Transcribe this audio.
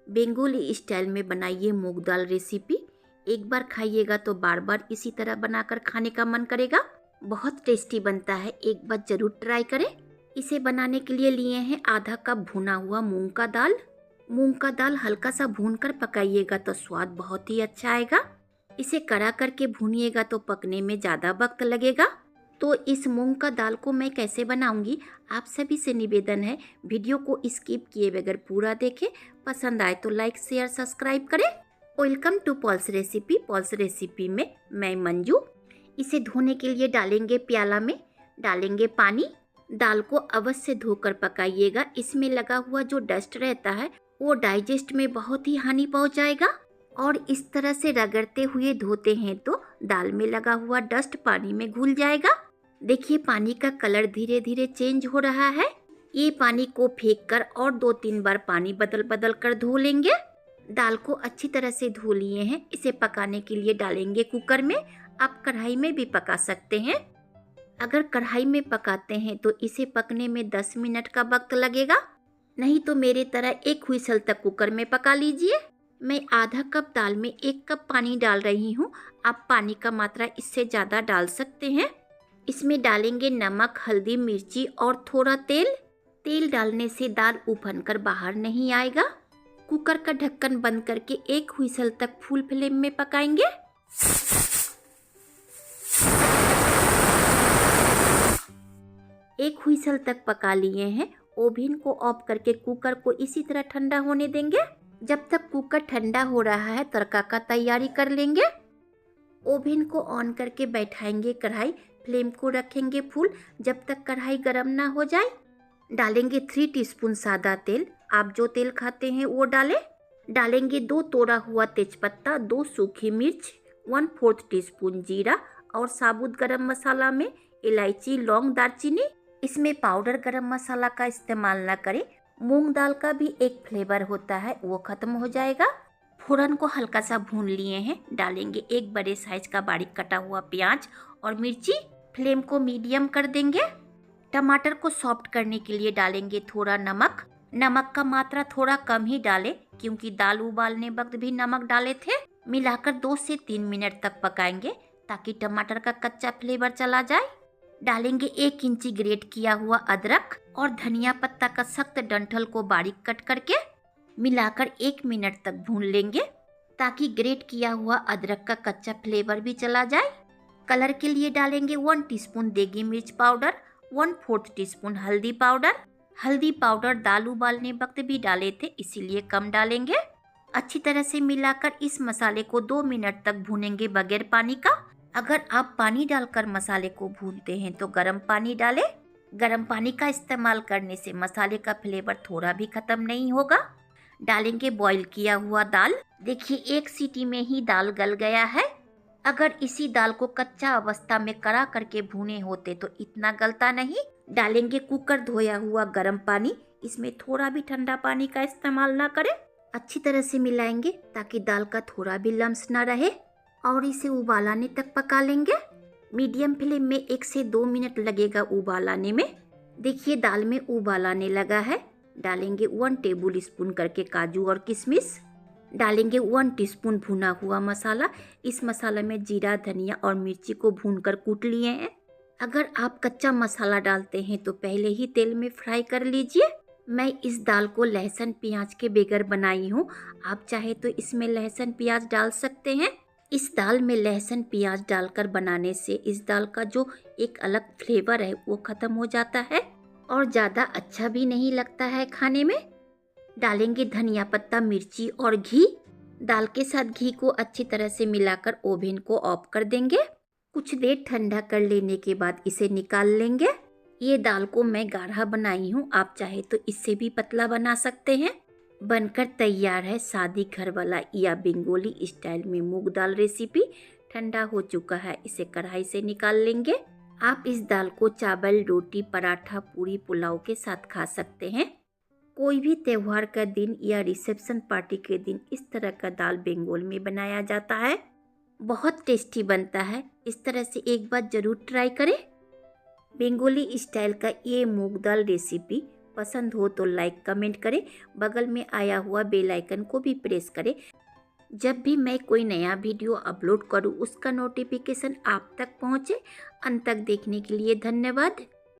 Bengali style में बनाइए मूंग दाल recipe. एक बार खाइएगा तो बार बार इसी तरह बनाकर खाने का मन करेगा। बहुत टेस्टी बनता है, एक बार जरूर ट्राई करें। इसे बनाने के लिए लिए हैं आधा कप भुना हुआ मूंग का दाल। मूंग का दाल हल्का सा भूनकर पकाइएगा तो स्वाद बहुत ही अच्छा आएगा। इसे कड़ा करके भूनिएगा तो पकने में ज़्यादा वक्त लगेगा। तो इस मूंग का दाल को मैं कैसे बनाऊंगी, आप सभी से निवेदन है वीडियो को स्किप किए बगैर पूरा देखें। पसंद आए तो लाइक शेयर सब्सक्राइब करें। Welcome to Paul's recipe. Paul's recipe में मैं मंजू। इसे धोने के लिए डालेंगे प्याला में, डालेंगे पानी। दाल को अवश्य धोकर पकाइएगा, इसमें लगा हुआ जो डस्ट रहता है वो डाइजेस्ट में बहुत ही हानि पहुंचाएगा। और इस तरह से रगड़ते हुए धोते हैं तो दाल में लगा हुआ डस्ट पानी में घुल जाएगा। देखिए पानी का कलर धीरे धीरे चेंज हो रहा है। ये पानी को फेंक कर और 2-3 बार पानी बदल बदल कर धो लेंगे। दाल को अच्छी तरह से धो लिए हैं। इसे पकाने के लिए डालेंगे कुकर में। आप कढ़ाई में भी पका सकते हैं। अगर कढ़ाई में पकाते हैं तो इसे पकने में 10 मिनट का वक्त लगेगा, नहीं तो मेरे तरह 1 व्हिसल तक कुकर में पका लीजिए। मैं आधा कप दाल में 1 कप पानी डाल रही हूँ। आप पानी का मात्रा इससे ज़्यादा डाल सकते हैं। इसमें डालेंगे नमक, हल्दी, मिर्ची और थोड़ा तेल। तेल डालने से दाल उफन कर बाहर नहीं आएगा। कुकर का ढक्कन बंद करके 1 व्हिसल तक फुल फ्लेम में पकाएंगे। 1 व्हिसल तक पका लिए हैं। ओवन को ऑफ करके कुकर को इसी तरह ठंडा होने देंगे। जब तक कुकर ठंडा हो रहा है तड़का का तैयारी कर लेंगे। ओवन को ऑन करके बैठाएंगे कढ़ाई, फ्लेम को रखेंगे फुल जब तक कढ़ाई गर्म ना हो जाए। डालेंगे 3 टीस्पून सादा तेल। आप जो तेल खाते हैं वो डालें। डालेंगे 2 तोड़ा हुआ तेजपत्ता, 2 सूखी मिर्च, 1/4 टीस्पून जीरा और साबुत गरम मसाला में इलायची, लौंग, दालचीनी। इसमें पाउडर गरम मसाला का इस्तेमाल ना करें। मूंग दाल का भी एक फ्लेवर होता है, वो खत्म हो जाएगा। फोरन को हल्का सा भून लिए हैं। डालेंगे 1 बड़े साइज का बारीक कटा हुआ प्याज और मिर्ची। फ्लेम को मीडियम कर देंगे। टमाटर को सॉफ्ट करने के लिए डालेंगे थोड़ा नमक। नमक का मात्रा थोड़ा कम ही डालें क्योंकि दाल उबालने वक्त भी नमक डाले थे। मिलाकर 2 से 3 मिनट तक पकाएंगे ताकि टमाटर का कच्चा फ्लेवर चला जाए। डालेंगे 1 इंची ग्रेट किया हुआ अदरक और धनिया पत्ता का सख्त डंठल को बारीक कट करके। मिलाकर 1 मिनट तक भून लेंगे ताकि ग्रेट किया हुआ अदरक का कच्चा फ्लेवर भी चला जाए। कलर के लिए डालेंगे 1 टीस्पून देगी मिर्च पाउडर, 1/4 टीस्पून हल्दी पाउडर। हल्दी पाउडर दाल उबालने वक्त भी डाले थे, इसीलिए कम डालेंगे। अच्छी तरह से मिलाकर इस मसाले को 2 मिनट तक भूनेंगे बगैर पानी का। अगर आप पानी डालकर मसाले को भूनते हैं तो गर्म पानी डालें। गर्म पानी का इस्तेमाल करने से मसाले का फ्लेवर थोड़ा भी खत्म नहीं होगा। डालेंगे बॉईल किया हुआ दाल। देखिए 1 सीटी में ही दाल गल गया है। अगर इसी दाल को कच्चा अवस्था में कड़ा करके भुने होते तो इतना गलता नहीं। डालेंगे कुकर धोया हुआ गर्म पानी। इसमें थोड़ा भी ठंडा पानी का इस्तेमाल ना करें। अच्छी तरह से मिलाएंगे ताकि दाल का थोड़ा भी लम्स ना रहे और इसे उबाल आने तक पका लेंगे। मीडियम फ्लेम में 1 से 2 मिनट लगेगा उबाल आने में। देखिए दाल में उबाल आने लगा है। डालेंगे 1 टेबल स्पून करके काजू और किशमिश। डालेंगे 1 टीस्पून भुना हुआ मसाला। इस मसाला में जीरा, धनिया और मिर्ची को भूनकर कूट लिए हैं। अगर आप कच्चा मसाला डालते हैं तो पहले ही तेल में फ्राई कर लीजिए। मैं इस दाल को लहसुन प्याज के बगैर बनाई हूँ। आप चाहे तो इसमें लहसुन प्याज डाल सकते हैं। इस दाल में लहसुन प्याज डालकर बनाने से इस दाल का जो एक अलग फ्लेवर है वो खत्म हो जाता है और ज़्यादा अच्छा भी नहीं लगता है खाने में। डालेंगे धनिया पत्ता, मिर्ची और घी। दाल के साथ घी को अच्छी तरह से मिलाकर ओवन को ऑफ कर देंगे। कुछ देर ठंडा कर लेने के बाद इसे निकाल लेंगे। ये दाल को मैं गाढ़ा बनाई हूँ, आप चाहे तो इससे भी पतला बना सकते हैं। बनकर तैयार है शादी घर वाला या बंगाली स्टाइल में मूंग दाल रेसिपी। ठंडा हो चुका है, इसे कढ़ाई से निकाल लेंगे। आप इस दाल को चावल, रोटी, पराठा, पूरी, पुलाव के साथ खा सकते हैं। कोई भी त्योहार का दिन या रिसेप्शन पार्टी के दिन इस तरह का दाल बंगाल में बनाया जाता है। बहुत टेस्टी बनता है। इस तरह से एक बार ज़रूर ट्राई करें। बंगाली स्टाइल का ये मूंग दाल रेसिपी पसंद हो तो लाइक कमेंट करें, बगल में आया हुआ बेल आइकन को भी प्रेस करें। जब भी मैं कोई नया वीडियो अपलोड करूं उसका नोटिफिकेशन आप तक पहुंचे। अंत तक देखने के लिए धन्यवाद।